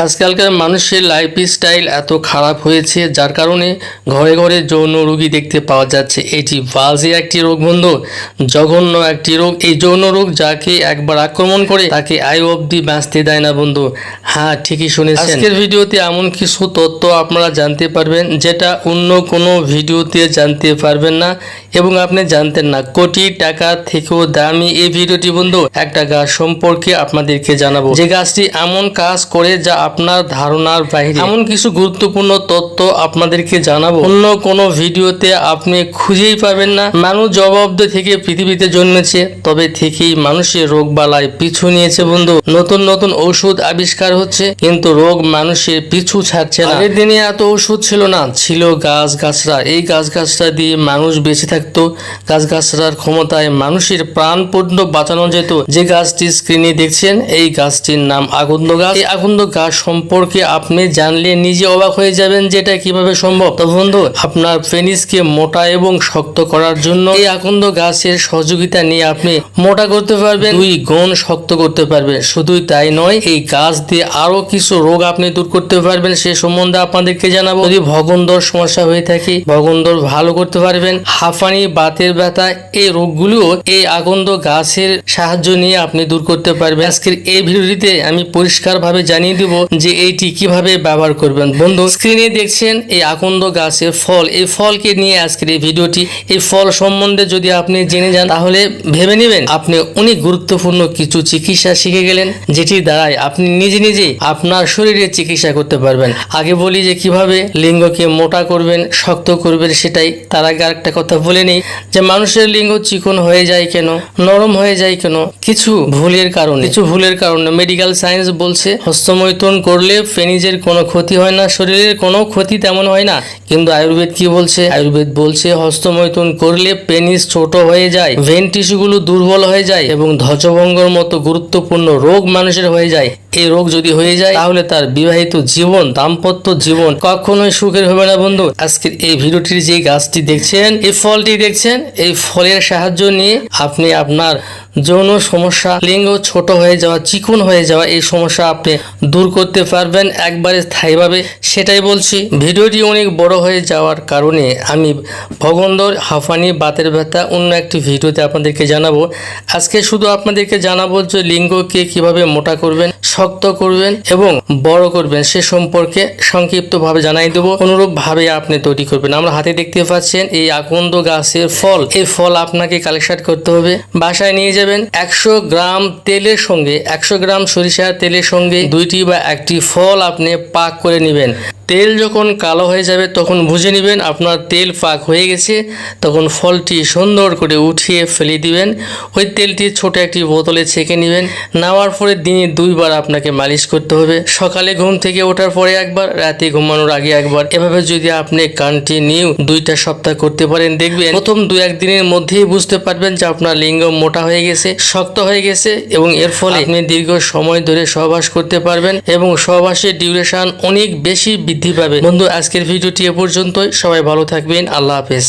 আজকালকার মানুষের লাইফস্টাইল এত খারাপ হয়েছে যার কারণে ঘরে ঘরে যৌন রোগী দেখতে পাওয়া যাচ্ছে। এটি বাজে একটি রোগ বন্ধু, জঘন্য একটি রোগ। এই যৌন রোগ যাকে একবার আক্রমণ করে তাকে আয়ু অবধি বাঁচতে দেয় না বন্ধু। হ্যাঁ, ঠিকই শুনেছেন। আজকের ভিডিওতে এমন কিছু তথ্য আপনারা জানতে পারবেন যেটা অন্য কোনো ভিডিওতে জানতে পারবেন না এবং আপনি জানতেন না। কোটি টাকা থেকেও দামি এই ভিডিওটি বন্ধু একটা গাছ সম্পর্কে আপনাদেরকে জানাবো, যে গাছটি এমন কাজ করে যা আপনার ধারণার বাইরে। এমন কিছু গুরুত্বপূর্ণ তথ্য আপনাদেরকে জানাবো অন্য কোনো ভিডিওতে আপনি খুঁজেই পাবেন না। মানুষ জবাবদে থেকে পৃথিবীতে জন্মেছে, তবে থেকেই মানুষের রোগ বালায় পিছু নিয়েছে বন্ধু। নতুন নতুন ঔষধ আবিষ্কার হচ্ছে, কিন্তু রোগ মানুষের পিছু ছাড়ছে না। আগের দিনে এত ওষুধ ছিল না, ছিল গাছ গাছরা। এই গাছ গাছরা দিয়ে মানুষ বেঁচে থাকতো। গাছ গাছরার ক্ষমতায় মানুষের প্রাণ পর্যন্ত বাঁচানো যেত। যে গাছটি স্ক্রিনে দেখছেন, এই গাছটির নাম আকন্দ গাছ। এই আকন্দ গাছ সম্পর্কে আপনি জানলে নিজে অবাক হয়ে যাবেন যে এটা কিভাবে সম্ভব। তো বন্ধু, আপনার পেনিসকে মোটা এবং শক্ত করার জন্য এই আকন্দ গাছের সহযোগিতা নিয়ে আপনি মোটা করতে পারবেন, 2 গুণ শক্ত করতে পারবেন। শুধুই তাই নয়, এই গাছ দিয়ে আরো কিছু রোগ আপনি দূর করতে পারবেন, সে সম্বন্ধে আপনাদেরকে জানাবো। যদি ভগন্দর সমস্যা হয়ে থাকে, ভগন্দর ভালো করতে পারবেন। হাঁপানি, বাতের ব্যথা, এই রোগগুলো এই আকন্দ গাছের সাহায্য নিয়ে আপনি দূর করতে পারবেন। আজকের এই ভিডিওটিতে আমি পরিষ্কারভাবে জানিয়ে দেব যে এইটি কিভাবে ব্যবহার করবেন। বন্ধু, স্ক্রিনে দেখছেন এই আকন্দ গাছের ফল। এই ফলকে নিয়ে আজকের এই ভিডিওটি। এই ফল সম্বন্ধে যদি আপনি জেনে যান, তাহলে ভেবে নেবেন আপনি অনেক গুরুত্বপূর্ণ কিছু চিকিৎসা শিখে গেলেন, যেটির দ্বারাই আপনি নিজে নিজে আপনার শরীরের চিকিৎসা করতে পারবেন। আগে বলি যে কিভাবে লিঙ্গকে মোটা করবেন, শক্ত করবেন সেটাই। তার আগে আরেকটা কথা বলে নেই যে মানুষের লিঙ্গ চিকন হয়ে যায় কেন, নরম হয়ে যায় কেন? কিছু ভুলের কারণে। মেডিকেল সায়েন্স বলছে হস্তমৈথুন করলে পেনিসের কোনো ক্ষতি হয় না, শরীরের কোনো ক্ষতি তেমন হয় না। কিন্তু আয়ুর্বেদ কি বলছে? আয়ুর্বেদ বলছে হস্তমৈথুন করলে পেনিস ছোট হয়ে যায়, ভেন টিস্যুগুলো দুর্বল হয়ে যায় এবং ধ্বজভঙ্গের মতো গুরুত্বপূর্ণ রোগ মানুষের হয়ে যায়। এই রোগ যদি হয়ে যায়, তাহলে তার বিবাহিত জীবন, দাম্পত্য জীবন কখনোই সুখের হবে না বন্ধু। আজকের এই ভিডিওটির যে গাছটি দেখছেন, এই ফলটি দেখছেন, এই ফলের সাহায্য নিয়ে আপনি আপনার যৌন সমস্যা, লিঙ্গ ছোট হয়ে যাওয়া, চিকন হয়ে যাওয়া, এই সমস্যা আপনি দূর করতে পারবেন একবারে স্থায়ীভাবে। সেটাই বলছি। ভিডিওটি অনেক বড় হয়ে যাওয়ার কারণে আমি ভগন্দর, হাঁপানি, বাতের ব্যথা অন্য একটি ভিডিওতে আপনাদেরকে জানাবো। আজকে শুধু আপনাদেরকে জানাবো যে লিঙ্গকে কিভাবে মোটা করবেন, শক্ত করবেন এবং বড় করবেন, সে সম্পর্কে সংক্ষিপ্তভাবে জানাই দেবো। অনুরূপভাবে আপনি তৈরি করবেন। আমরা হাতে দেখতে পাচ্ছেন এই আকন্দ গাছের ফল। এই ফল আপনাকে কালেকশন করতে হবে, বাসায় নিয়ে যাবেন। 100 গ্রাম তেলের সঙ্গে, 100 গ্রাম সরিষার তেলের সঙ্গে 2টি বা 1টি ফল আপনি পাক করে নেবেন। তেল যখন কালো হয়ে যাবে তখন বুঝে নেবেন আপনার তেল পাক হয়ে গেছে। তখন ফলটি সুন্দর করে উঠিয়ে ফেলে দিবেন। ওই তেলটি ছোট একটি বোতলে ছেঁকে নেবেন। নেওয়ার পরে দিনে 2 বার আপনাকে মালিশ করতে হবে। সকালে ঘুম থেকে ওঠার পরে একবার, রাতে ঘুমানোর আগে একবার। এভাবে যদি আপনি কন্টিনিউ 2টা সপ্তাহ করতে পারেন, দেখবেন প্রথম 2-1 দিনের মধ্যেই বুঝতে পারবেন যে আপনার লিঙ্গ মোটা হয়ে গেছে, শক্ত হয়ে গেছে এবং এর ফলে আপনি দীর্ঘ সময় ধরে সহবাস করতে পারবেন এবং সহবাসের ডিউরেশন অনেক বেশি বৃদ্ধি পাবে। বন্ধু, আজকের ভিডিওটি এ পর্যন্তই। সবাই ভালো থাকবেন। আল্লাহ হাফেজ।